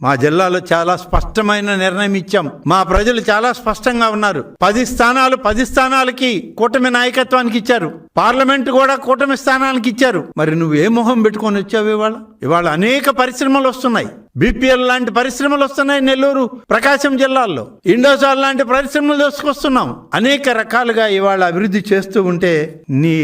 మా జిల్లాలో చాలా స్పష్టమైన నిర్ణయం ఇచ్చాం. మా ప్రజలు చాలా స్పష్టంగా ఉన్నారు. 10 స్థానాలకి కూటమి నాయకత్వానికి ఇచ్చారు. పార్లమెంట్ కూడా కూటమి స్థానానికి ఇచ్చారు. మరి నువ్వు ఏ మొహం పెట్టుకొని వచ్చావు? ఇవాళ అనేక పరిశ్రమలు వస్తున్నాయి. బీపీఎల్ లాంటి పరిశ్రమలు వస్తున్నాయి. నెల్లూరు, ప్రకాశం జిల్లాల్లో ఇండోసాల్ లాంటి పరిశ్రమలు తీసుకొస్తున్నాం. అనేక రకాలుగా ఇవాళ అభివృద్ధి చేస్తూ ఉంటే నీ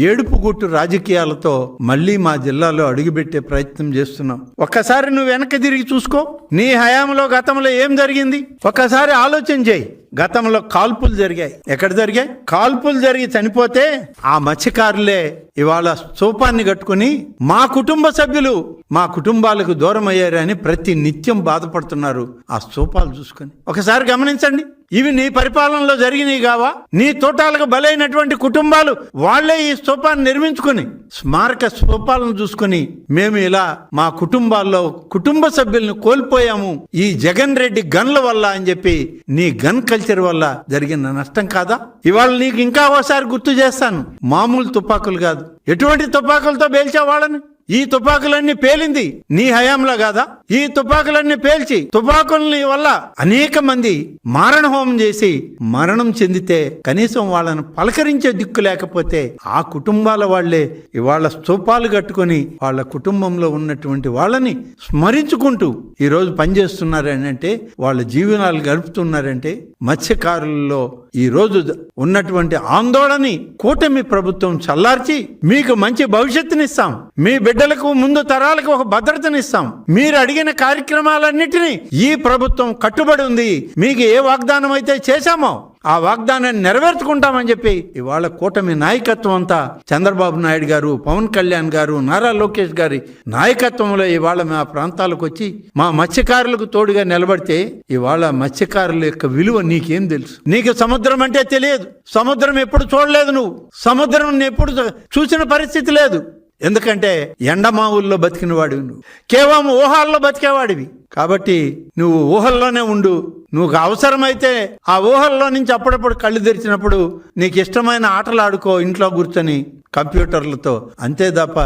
ఏడుపుగుట్టు రాజకీయాలతో మళ్ళీ మా జిల్లాలో అడుగుపెట్టే ప్రయత్నం చేస్తున్నాం. ఒక్కసారి నువ్వు వెనక్కి తిరిగి చూసుకో. నీ హయాంలో గతంలో ఏం జరిగింది ఒక్కసారి ఆలోచన చేయి. గతంలో కాల్పులు జరిగాయి. ఎక్కడ జరిగాయి? కాల్పులు జరిగి చనిపోతే ఆ మత్స్యకారులే ఇవాళ స్తూపాన్ని కట్టుకుని మా కుటుంబ సభ్యులు మా కుటుంబాలకు దూరం అయ్యారని ప్రతి నిత్యం బాధపడుతున్నారు. ఆ స్తూపాలు చూసుకొని ఒకసారి గమనించండి. ఇవి నీ పరిపాలనలో జరిగినవి కావా? నీ తోటాలకు బలైనటువంటి కుటుంబాలు వాళ్లే ఈ స్తూపాన్ని నిర్మించుకుని స్మారక స్తూపాలను చూసుకుని మేము ఇలా మా కుటుంబాల్లో కుటుంబ సభ్యులను కోల్పోయాము ఈ జగన్ రెడ్డి గన్ల వల్ల అని చెప్పి నీ గన్ కల్చర్ వల్ల జరిగిన నష్టం కాదా? ఇవాళ నీకు ఇంకా ఒకసారి గుర్తు చేస్తాను. మామూలు తుపాకులు కాదు. ఎటువంటి తుపాకులతో పేల్చా వాళ్ళని? ఈ తుపాకులన్నీ పేలింది నీ హయాంలో కాదా? ఈ తుపాకులన్నీ పేల్చి తుపాకుల్ని వల్ల అనేక మంది మారణ హోమం చేసి మరణం చెందితే కనీసం వాళ్ళను పలకరించే దిక్కు లేకపోతే ఆ కుటుంబాల వాళ్లే ఇవాళ స్తూపాలు కట్టుకొని వాళ్ళ కుటుంబంలో ఉన్నటువంటి వాళ్ళని స్మరించుకుంటూ ఈరోజు పనిచేస్తున్నారని అంటే, వాళ్ళ జీవనాలు గడుపుతున్నారంటే, మత్స్యకారులలో ఈ రోజు ఉన్నటువంటి ఆందోళనని కూటమి ప్రభుత్వం చల్లార్చి మీకు మంచి భవిష్యత్తునిస్తాం, మీ బిడ్డలకు ముందు తరాలకు ఒక భద్రతనిస్తాం, మీరు అడిగిన కార్యక్రమాలన్నిటినీ ఈ ప్రభుత్వం కట్టుబడి ఉంది, మీకు ఏ వాగ్దానం అయితే చేశామో ఆ వాగ్దానాన్ని నెరవేర్చుకుంటామని చెప్పి ఇవాళ కూటమి నాయకత్వం అంతా చంద్రబాబు నాయుడు గారు, పవన్ కళ్యాణ్ గారు, నారా లోకేష్ గారి నాయకత్వంలో ఇవాళ మా ప్రాంతాలకు వచ్చి మా మత్స్యకారులకు తోడుగా నిలబడితే ఇవాళ మత్స్యకారుల యొక్క విలువ నీకేం తెలుసు? నీకు సముద్రం అంటే తెలియదు. సముద్రం ఎప్పుడు చూడలేదు. నువ్వు సముద్రం ఎప్పుడు చూసిన పరిస్థితి లేదు. ఎందుకంటే ఎండమావుల్లో బతికిన వాడివి. నువ్వు కేవలం ఊహల్లో బతికేవాడివి. కాబట్టి నువ్వు ఊహల్లోనే ఉండు. నువ్వు అవసరమైతే ఆ ఊహల్లో నుంచి అప్పుడప్పుడు కళ్ళు తెరిచినప్పుడు నీకు ఇష్టమైన ఆటలు ఆడుకో ఇంట్లో కూర్చొని కంప్యూటర్లతో. అంతే తప్ప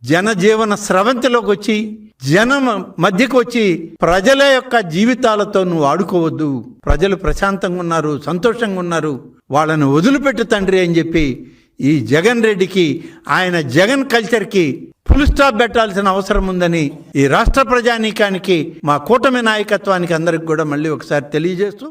జనజీవన స్రవంతిలోకి వచ్చి జనం మధ్యకు వచ్చి ప్రజల యొక్క జీవితాలతో నువ్వు ఆడుకోవద్దు. ప్రజలు ప్రశాంతంగా ఉన్నారు, సంతోషంగా ఉన్నారు, వాళ్ళని వదిలిపెట్టు తండ్రి అని చెప్పి ఈ జగన్ రెడ్డికి, ఆయన జగన్ కల్చర్కి ఫుల్ స్టాప్ పెట్టాల్సిన అవసరం ఉందని ఈ రాష్ట్ర ప్రజానీకానికి, మా కూటమి నాయకత్వానికి అందరికి కూడా మళ్ళీ ఒకసారి తెలియజేస్తూ